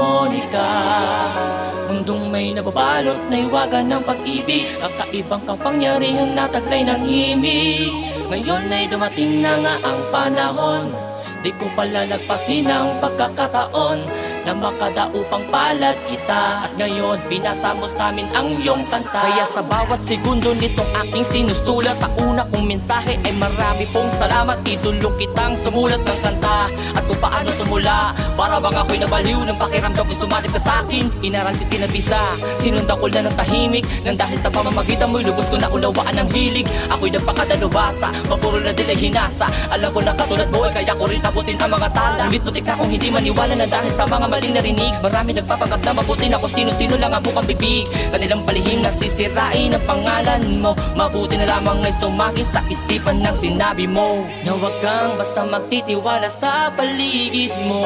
harmonika. Mundong may nababalot na iwagan ng pag-ibig, kakaibang kapangyarihan na taglay ng himig. Ngayon ay dumating na nga ang panahon, di ko palalagpasin ang pagkakataon na makadaupang palad kita. At ngayon binasa mo sa amin ang iyong kanta. Kaya sa bawat segundo nitong aking sinusulat, ang una kong mensahe ay marami pong salamat. Idulog kitang sumulat ng kanta at kung paano tumula, para bang ako'y nabaliw ng pakiramdam ko sumalit ka sa akin. Inaral ko kinabisa, sinundan ko lang ng tahimik, nang dahil sa pamamagitan mo'y lubos ko na unawaan ng hilig. Ako'y nagpakadalubasa, mapuro na din ay hinasa. Alam ko na katulad mo ay kaya ko rin tabutin ang mga tala. Ngunit nutik na kung hindi maniwala na dahil sa mga maling narinig. Marami nagpapanggap na mabuti na kung sino-sino lang ang bukang bibig. Kanilang palihim na sisirain ang pangalan mo. Mabuti na lamang ay sumagi sa isipan ng sinabi mo, na huwag kang basta magtitiwala sa paligid mo.